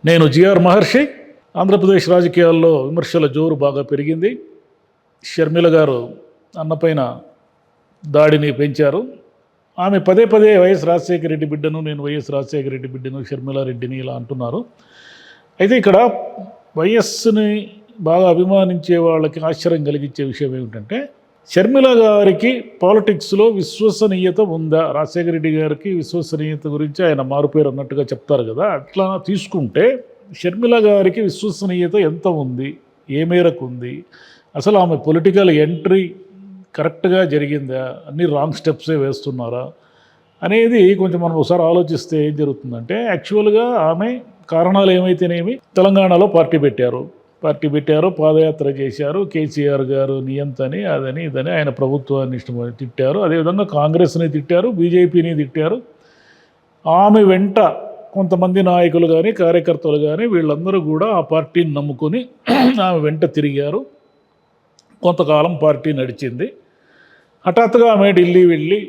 నేను జిఆర్ మహర్షి. ఆంధ్రప్రదేశ్ రాజకీయాల్లో విమర్శల జోరు బాగా పెరిగింది. షర్మిల గారు అన్నపైన దాడిని పెంచారు. ఆమె పదే పదే వైఎస్ రాజశేఖర రెడ్డి బిడ్డను, నేను వైఎస్ రాజశేఖర రెడ్డి బిడ్డను, షర్మిలారెడ్డిని ఇలా అంటున్నారు. అయితే ఇక్కడ వైఎస్ని బాగా అభిమానించే వాళ్ళకి ఆశ్చర్యం కలిగించే విషయం ఏమిటంటే, షర్మిల గారికి పాలిటిక్స్లో విశ్వసనీయత ఉందా? రాజశేఖర రెడ్డి గారికి విశ్వసనీయత గురించి ఆయన మారుపేరు అన్నట్టుగా చెప్తారు కదా, అట్లా తీసుకుంటే షర్మిల గారికి విశ్వసనీయత ఎంత ఉంది, ఏ మేరకు ఉంది, అసలు ఆమె పొలిటికల్ ఎంట్రీ కరెక్ట్గా జరిగిందా, అన్ని రాంగ్ స్టెప్సే వేస్తున్నారా అనేది కొంచెం మనం ఒకసారి ఆలోచిస్తే ఏం జరుగుతుందంటే, యాక్చువల్గా ఆమె కారణాలు ఏమైతేనేమి తెలంగాణలో పార్టీ పెట్టారు, పాదయాత్ర చేశారు, కేసీఆర్ గారు నియంతని అదని ఇదని ఆయన ప్రభుత్వాన్ని ఇష్టమని తిట్టారు, అదేవిధంగా కాంగ్రెస్ని తిట్టారు, బీజేపీని తిట్టారు. ఆమె వెంట కొంతమంది నాయకులు కానీ కార్యకర్తలు కానీ వీళ్ళందరూ కూడా ఆ పార్టీని నమ్ముకొని ఆమె వెంట తిరిగారు. కొంతకాలం పార్టీ నడిచింది. హఠాత్తుగా ఆమె ఢిల్లీ వెళ్ళి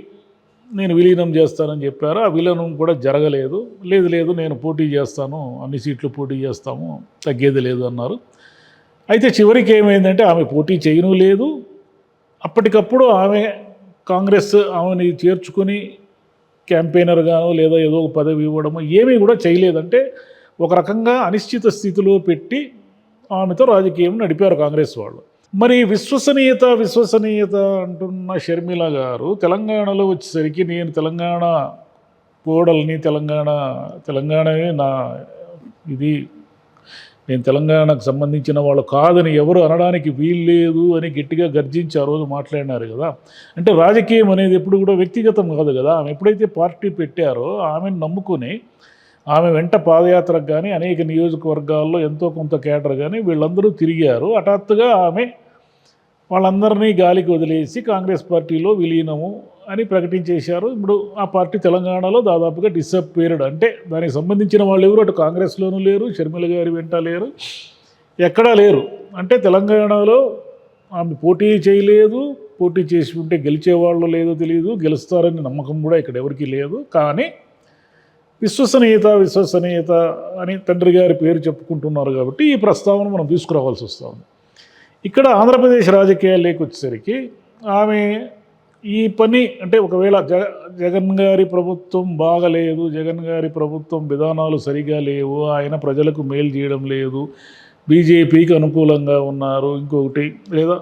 నేను విలీనం చేస్తానని చెప్పారు. ఆ విలీనం కూడా జరగలేదు. లేదు నేను పోటీ చేస్తాను, అన్ని సీట్లు పోటీ చేస్తాము, తగ్గేది లేదు అన్నారు. అయితే చివరికి ఏమైందంటే ఆమె పోటీ చేయను లేదు. అప్పటికప్పుడు ఆమె కాంగ్రెస్ ఆమెని చేర్చుకుని క్యాంపెయినర్గానో లేదా ఏదో ఒక పదవి ఇవ్వడము ఏమీ కూడా చేయలేదంటే ఒక రకంగా అనిశ్చిత స్థితిలో పెట్టి ఆమెతో రాజకీయం నడిపారు కాంగ్రెస్ వాళ్ళు. మరి విశ్వసనీయత అంటున్న షర్మిల గారు తెలంగాణలో వచ్చేసరికి నేను తెలంగాణ కోడల్ని, తెలంగాణనే నా ఇది, నేను తెలంగాణకు సంబంధించిన వాళ్ళు కాదని ఎవరు అనడానికి వీల్లేదు అని గట్టిగా గర్జించి ఆ రోజు మాట్లాడినారు కదా. అంటే రాజకీయం అనేది ఎప్పుడు కూడా వ్యక్తిగతం కాదు కదా. ఆమె ఎప్పుడైతే పార్టీ పెట్టారో ఆమెను నమ్ముకొని ఆమె వెంట పాదయాత్రకు కానీ అనేక నియోజకవర్గాల్లో ఎంతో కొంత కేటర్ కానీ వీళ్ళందరూ తిరిగారు. హఠాత్తుగా ఆమె వాళ్ళందరినీ గాలికి వదిలేసి కాంగ్రెస్ పార్టీలో విలీనము అని ప్రకటించేశారు. ఇప్పుడు ఆ పార్టీ తెలంగాణలో దాదాపుగా డిసప్పేర్డ్. అంటే దానికి సంబంధించిన వాళ్ళు ఎవరు అటు కాంగ్రెస్లోనూ లేరు, షర్మిల గారి వెంట లేరు, ఎక్కడా లేరు. అంటే తెలంగాణలో ఆమె పోటీ చేయలేదు. పోటీ చేసి ఉంటే గెలిచేవాళ్ళు లేదో తెలియదు, గెలుస్తారని నమ్మకం కూడా ఇక్కడ ఎవరికీ లేదు. కానీ విశ్వసనీయత అని తండ్రి గారి పేరు చెప్పుకుంటున్నారు కాబట్టి ఈ ప్రస్తావన మనం తీసుకురావాల్సి వస్తుంది. ఇక్కడ ఆంధ్రప్రదేశ్ రాజకీయాల్లోకి వచ్చేసరికి ఆమె ఈ పని అంటే ఒకవేళ జగన్ గారి ప్రభుత్వం బాగలేదు, జగన్ గారి ప్రభుత్వం విధానాలు సరిగా లేవు, ఆయన ప్రజలకు మేలు చేయడం లేదు, బీజేపీకి అనుకూలంగా ఉన్నారు, ఇంకొకటి లేదా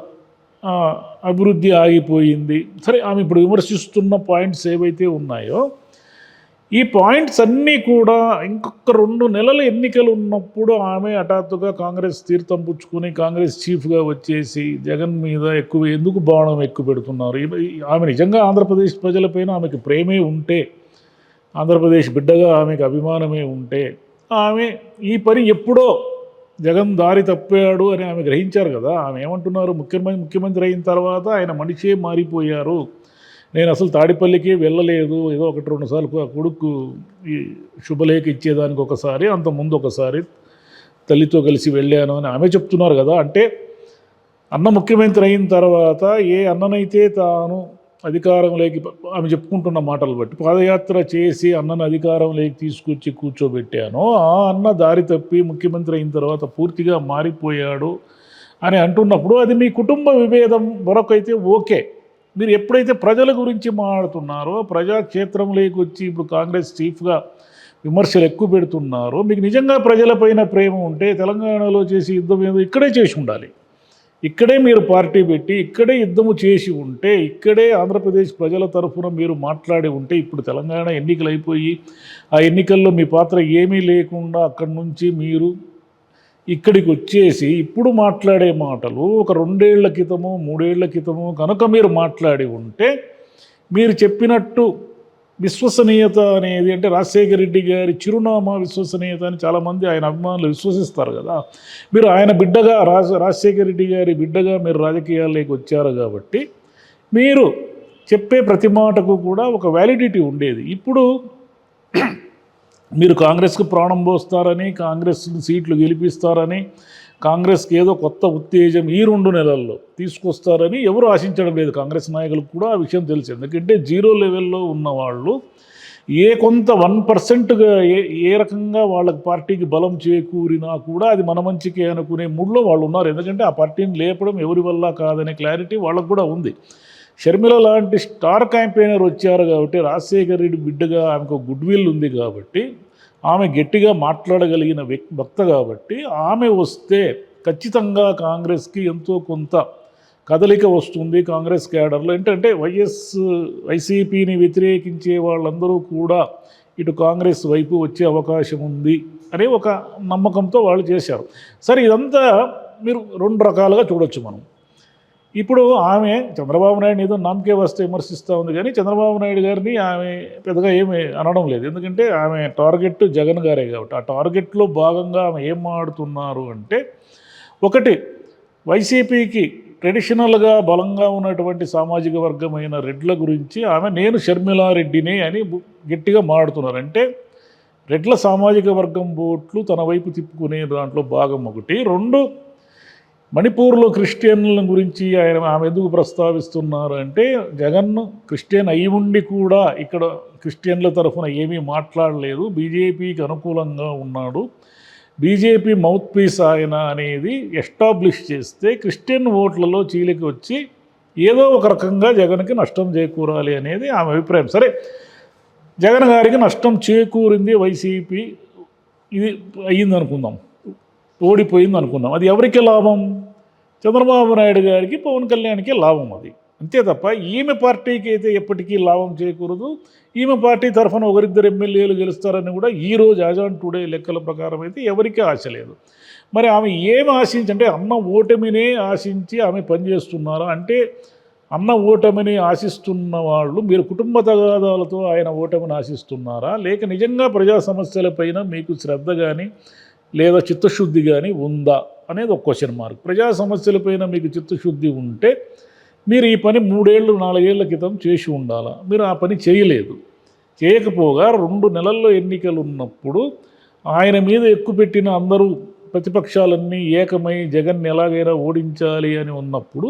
అభివృద్ధి ఆగిపోయింది, సరే ఆమె ఇప్పుడు విమర్శిస్తున్న పాయింట్స్ ఏవైతే ఉన్నాయో ఈ పాయింట్స్ అన్నీ కూడా ఇంకొక 2 నెలల ఎన్నికలు ఉన్నప్పుడు ఆమె హఠాత్తుగా కాంగ్రెస్ తీర్థం పుచ్చుకొని కాంగ్రెస్ చీఫ్గా వచ్చేసి జగన్ మీద ఎందుకు బాణం ఎక్కువ పెడుతున్నారు? ఆమె నిజంగా ఆంధ్రప్రదేశ్ ప్రజలపైన ఆమెకు ప్రేమే ఉంటే, ఆంధ్రప్రదేశ్ బిడ్డగా ఆమెకు అభిమానమే ఉంటే ఆమె ఈ పని ఎప్పుడో జగన్ దారి తప్పాడు అని ఆమె గ్రహించారు కదా. ఆమె ఏమంటున్నారు, ముఖ్యమంత్రి అయిన తర్వాత ఆయన మనిషే మారిపోయారు, నేను అసలు తాడిపల్లికి వెళ్ళలేదు, ఏదో 1-2 సార్లు ఆ కొడుకు ఈ శుభలేఖ ఇచ్చేదానికి ఒకసారి, అంతకుముందు ఒకసారి తల్లితో కలిసి వెళ్ళాను అని ఆమె చెప్తున్నారు కదా. అంటే అన్న ముఖ్యమంత్రి అయిన తర్వాత ఏ అన్ననైతే తాను అధికారంలోకి, ఆమె చెప్పుకుంటున్న మాటలు బట్టి పాదయాత్ర చేసి అన్నను అధికారంలోకి తీసుకొచ్చి కూర్చోబెట్టానో ఆ అన్న దారి తప్పి ముఖ్యమంత్రి అయిన తర్వాత పూర్తిగా మారిపోయాడు అని అంటున్నప్పుడు అది మీ కుటుంబ విభేదం వరకైతే ఓకే. మీరు ఎప్పుడైతే ప్రజల గురించి మాట్లాడుతున్నారో, ప్రజాక్షేత్రంలోకి వచ్చి ఇప్పుడు కాంగ్రెస్ చీఫ్గా విమర్శలు ఎక్కువ పెడుతున్నారో, మీకు నిజంగా ప్రజలపైన ప్రేమ ఉంటే తెలంగాణలో చేసి యుద్ధం ఏదో ఇక్కడే చేసి ఉండాలి. ఇక్కడే మీరు పార్టీ పెట్టి ఇక్కడే యుద్ధము చేసి ఉంటే, ఇక్కడే ఆంధ్రప్రదేశ్ ప్రజల తరఫున మీరు మాట్లాడి ఉంటే, ఇప్పుడు తెలంగాణ ఎన్నికలు అయిపోయి ఆ ఎన్నికల్లో మీ పాత్ర ఏమీ లేకుండా అక్కడి నుంచి మీరు ఇక్కడికి వచ్చేసి ఇప్పుడు మాట్లాడే మాటలు ఒక 2 ఏళ్ల క్రితము 3 ఏళ్ల క్రితము కనుక మీరు మాట్లాడి ఉంటే, మీరు చెప్పినట్టు విశ్వసనీయత అనేది అంటే రాజశేఖర రెడ్డి గారి చిరునామా విశ్వసనీయత అని చాలామంది ఆయన అభిమానులు విశ్వసిస్తారు కదా. మీరు ఆయన బిడ్డగా రాజశేఖర రెడ్డి గారి బిడ్డగా మీరు రాజకీయాల్లోకి వచ్చారు కాబట్టి మీరు చెప్పే ప్రతి మాటకు కూడా ఒక వ్యాలిడిటీ ఉండేది. ఇప్పుడు మీరు కాంగ్రెస్కు ప్రాణం పోస్తారని, కాంగ్రెస్ సీట్లు గెలిపిస్తారని, కాంగ్రెస్కి ఏదో కొత్త ఉత్తేజం ఈ 2 నెలల్లో తీసుకొస్తారని ఎవరు ఆశించడం లేదు. కాంగ్రెస్ నాయకులకు కూడా ఆ విషయం తెలుసు. ఎందుకంటే 0 లెవెల్లో ఉన్నవాళ్ళు కొంత 1%గా ఏ రకంగా వాళ్ళకి పార్టీకి బలం చేకూరినా కూడా అది మన మంచికే అనుకునే మూడ్లో వాళ్ళు ఉన్నారు. ఎందుకంటే ఆ పార్టీని లేపడం ఎవరి వల్ల కాదనే క్లారిటీ వాళ్ళకు కూడా ఉంది. షర్మిల లాంటి స్టార్ క్యాంపెయినర్ వచ్చారు కాబట్టి, రాజశేఖర రెడ్డి బిడ్డగా ఆమెకు గుడ్ విల్ ఉంది కాబట్టి, ఆమె గట్టిగా మాట్లాడగలిగిన వక్త కాబట్టి, ఆమె వస్తే ఖచ్చితంగా కాంగ్రెస్కి ఎంతో కొంత కదలిక వస్తుంది. కాంగ్రెస్ క్యాడర్లో ఏంటంటే వైసీపీని వ్యతిరేకించే వాళ్ళందరూ కూడా ఇటు కాంగ్రెస్ వైపు వచ్చే అవకాశం ఉంది అనే ఒక నమ్మకంతో వాళ్ళు చేశారు. సరే, ఇదంతా మీరు 2 రకాలుగా చూడొచ్చు మనం. ఇప్పుడు ఆమె చంద్రబాబు నాయుడు ఏదో నామకే వస్తే విమర్శిస్తూ ఉంది, కానీ చంద్రబాబు నాయుడు గారిని ఆమె పెద్దగా ఏమి అనడం లేదు. ఎందుకంటే ఆమె టార్గెట్ జగన్ గారే కాబట్టి, ఆ టార్గెట్లో భాగంగా ఆమె ఏం మాడుతున్నారు అంటే, ఒకటి వైసీపీకి ట్రెడిషనల్గా బలంగా ఉన్నటువంటి సామాజిక వర్గమైన రెడ్ల గురించి ఆమె నేను షర్మిలారెడ్డినే అని గట్టిగా మాడుతున్నారు. అంటే రెడ్ల సామాజిక వర్గం ఓట్లు తన వైపు తిప్పుకునే దాంట్లో భాగం ఒకటి. 2, మణిపూర్లో క్రిస్టియన్ల గురించి ఆమె ఎందుకు ప్రస్తావిస్తున్నారు అంటే, జగన్ క్రిస్టియన్ అయి ఉండి కూడా ఇక్కడ క్రిస్టియన్ల తరఫున ఏమీ మాట్లాడలేదు, బీజేపీకి అనుకూలంగా ఉన్నాడు, బీజేపీ మౌత్ పీస్ ఆయన అనేది ఎస్టాబ్లిష్ చేస్తే క్రిస్టియన్ ఓట్లలో చీలికి వచ్చి ఏదో ఒక రకంగా జగన్కి నష్టం చేకూరాలి అనేది ఆమె అభిప్రాయం. సరే, జగన్ గారికి నష్టం చేకూరింది, వైసీపీ ఇది అయ్యింది అనుకుందాం, ఓడిపోయింది అనుకుందాం. అది ఎవరికి లాభం? చంద్రబాబు నాయుడు గారికి, పవన్ కళ్యాణ్కి లాభం అది. అంతే తప్ప ఈమె పార్టీకి అయితే ఎప్పటికీ లాభం చేకూరదు. ఈమె పార్టీ తరఫున 1-2 ఎమ్మెల్యేలు గెలుస్తారని కూడా ఈరోజు యాజ్ ఆన్ టుడే లెక్కల ప్రకారం అయితే ఎవరికీ ఆశ లేదు. మరి ఆమె ఏమి ఆశించి, అంటే అన్న ఓటమినే ఆశించి ఆమె పనిచేస్తున్నారా అంటే, అన్న ఓటమిని ఆశిస్తున్న వాళ్ళు మీరు కుటుంబ తగాదాలతో ఆయన ఓటమిని ఆశిస్తున్నారా, లేక నిజంగా ప్రజా సమస్యలపైన మీకు శ్రద్ధ కానీ లేదా చిత్తశుద్ధి కానీ ఉందా అనేది ఒక క్వశ్చన్ మార్క్. ప్రజా సమస్యలపైన మీకు చిత్తశుద్ధి ఉంటే మీరు ఈ పని 3-4 ఏళ్ల క్రితం చేసి ఉండాలా. మీరు ఆ పని చేయలేదు. చేయకపోగా 2 నెలల్లో ఎన్నికలు ఉన్నప్పుడు ఆయన మీద ఎక్కుపెట్టిన అందరూ ప్రతిపక్షాలన్నీ ఏకమై జగన్ ఎలాగైనా ఓడించాలి అని ఉన్నప్పుడు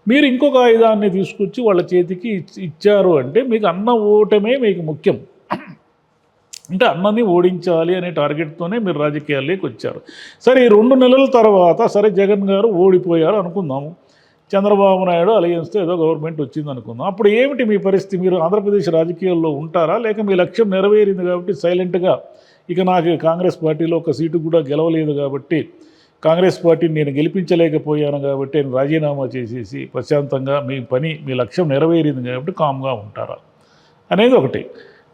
మీరు ఇంకొక ఆయుధాన్ని తీసుకొచ్చి వాళ్ళ చేతికి ఇచ్చారు. అంటే మీకు అన్న ఓటమే మీకు ముఖ్యం. అంటే అన్నని ఓడించాలి అనే టార్గెట్తోనే మీరు రాజకీయాల్లోకి వచ్చారు. సరే, ఈ 2 నెలల తర్వాత సరే జగన్ గారు ఓడిపోయారు అనుకుందాము, చంద్రబాబు నాయుడు అలయన్స్తో ఏదో గవర్నమెంట్ వచ్చింది అనుకుందాం. అప్పుడు ఏమిటి మీ పరిస్థితి? మీరు ఆంధ్రప్రదేశ్ రాజకీయాల్లో ఉంటారా, లేక మీ లక్ష్యం నెరవేరింది కాబట్టి సైలెంట్గా ఇక నాకు కాంగ్రెస్ పార్టీలో ఒక సీటు కూడా గెలవలేదు కాబట్టి, కాంగ్రెస్ పార్టీని నేను గెలిపించలేకపోయాను కాబట్టి నేను రాజీనామా చేసేసి ప్రశాంతంగా మీ లక్ష్యం నెరవేరింది కాబట్టి కామ్గా ఉంటారా అనేది ఒకటి.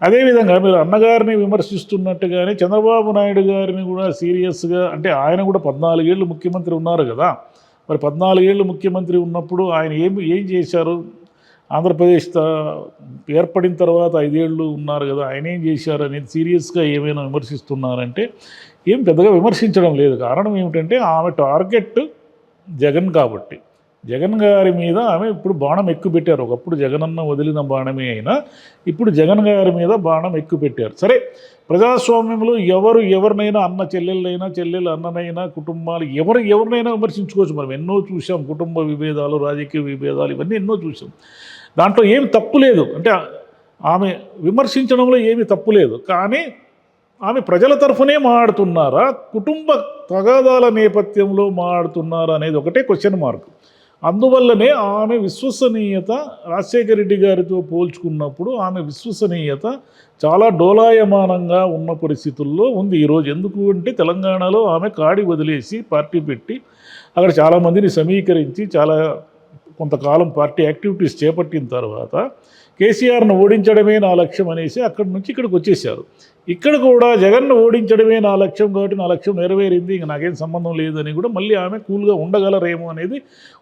అదేవిధంగా మీరు అన్నగారిని విమర్శిస్తున్నట్టుగానే చంద్రబాబు నాయుడు గారిని కూడా సీరియస్గా, అంటే ఆయన కూడా 14 ఏళ్ళు ముఖ్యమంత్రి ఉన్నారు కదా, మరి 14 ఏళ్ళు ముఖ్యమంత్రి ఉన్నప్పుడు ఆయన ఏం చేశారు? ఆంధ్రప్రదేశ్ ఏర్పడిన తర్వాత 5 ఏళ్ళు ఉన్నారు కదా, ఆయన ఏం చేశారు అనేది సీరియస్గా ఏమైనా విమర్శిస్తున్నారంటే ఏం పెద్దగా విమర్శించడం లేదు. కారణం ఏమిటంటే ఆమె టార్గెట్ జగన్ కాబట్టి, జగన్ గారి మీద ఆమె ఇప్పుడు బాణం ఎక్కుపెట్టారు. ఒకప్పుడు జగనన్న వదిలిన బాణమే అయినా ఇప్పుడు జగన్ గారి మీద బాణం ఎక్కుపెట్టారు. సరే, ప్రజాస్వామ్యంలో ఎవరినైనా అన్న చెల్లెళ్ళైనా, చెల్లెలు అన్ననైనా, కుటుంబాలు ఎవరినైనా విమర్శించుకోవచ్చు. మనం ఎన్నో చూసాం, కుటుంబ విభేదాలు, రాజకీయ విభేదాలు, ఇవన్నీ ఎన్నో చూసాం. దాంట్లో ఏమి తప్పు లేదు. అంటే ఆమె విమర్శించడంలో ఏమీ తప్పు లేదు. కానీ ఆమె ప్రజల తరఫునే మాట్లాడుతున్నారా, కుటుంబ తగాదాల నేపథ్యంలో మాట్లాడుతున్నారా అనేది ఒకటే క్వశ్చన్ మార్క్. అందువల్లనే ఆమె విశ్వసనీయత రాజశేఖర రెడ్డి గారితో పోల్చుకున్నప్పుడు ఆమె విశ్వసనీయత చాలా డోలాయమానంగా ఉన్న పరిస్థితుల్లో ఉంది ఈరోజు. ఎందుకు అంటే తెలంగాణలో ఆమె కాడి వదిలేసి పార్టీ పెట్టి అక్కడ చాలామందిని సమీకరించి కొంతకాలం పార్టీ యాక్టివిటీస్ చేపట్టిన తర్వాత కేసీఆర్ను ఓడించడమే నా లక్ష్యం అనేసి అక్కడి నుంచి ఇక్కడికి వచ్చేసారు. ఇక్కడ కూడా జగన్ను ఓడించడమే నా లక్ష్యం కాబట్టి నా లక్ష్యం నెరవేరింది, ఇంక నాకేం సంబంధం లేదని కూడా మళ్ళీ ఆమె కూల్గా ఉండగలరేమో అనేది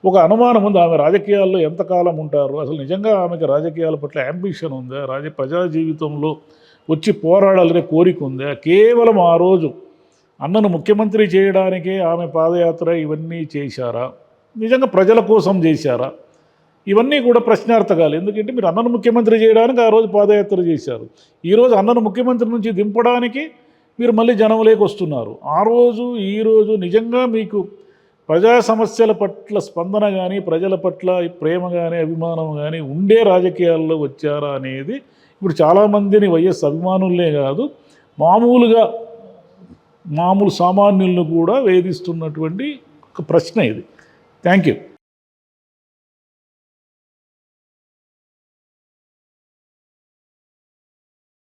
ఒక అనుమానం ఉంది. ఆమె రాజకీయాల్లో ఎంతకాలం ఉంటారు, అసలు నిజంగా ఆమెకు రాజకీయాల పట్ల యాంబిషన్ ఉందా, ప్రజా జీవితంలో వచ్చి పోరాడాలనే కోరిక ఉందా, కేవలం ఆ రోజు అన్నను ముఖ్యమంత్రి చేయడానికే ఆమె పాదయాత్ర ఇవన్నీ చేశారా, నిజంగా ప్రజల కోసం చేశారా? ఇవన్నీ కూడా ప్రశ్నార్థకాలు. ఎందుకంటే మీరు అన్నను ముఖ్యమంత్రి చేయడానికి ఆ రోజు పాదయాత్ర చేశారు, ఈరోజు అన్నను ముఖ్యమంత్రి నుంచి దింపడానికి మీరు మళ్ళీ జనంలోకి వస్తున్నారు. ఆ రోజు ఈరోజు నిజంగా మీకు ప్రజా సమస్యల పట్ల స్పందన కానీ, ప్రజల పట్ల ప్రేమ కానీ, అభిమానం కానీ ఉండే రాజకీయాల్లో వచ్చారా అనేది ఇప్పుడు చాలామందిని వైఎస్ అభిమానులే కాదు, మామూలుగా మామూలు సామాన్యులను కూడా వేధిస్తున్నటువంటి ఒక ప్రశ్న ఇది. Thank you.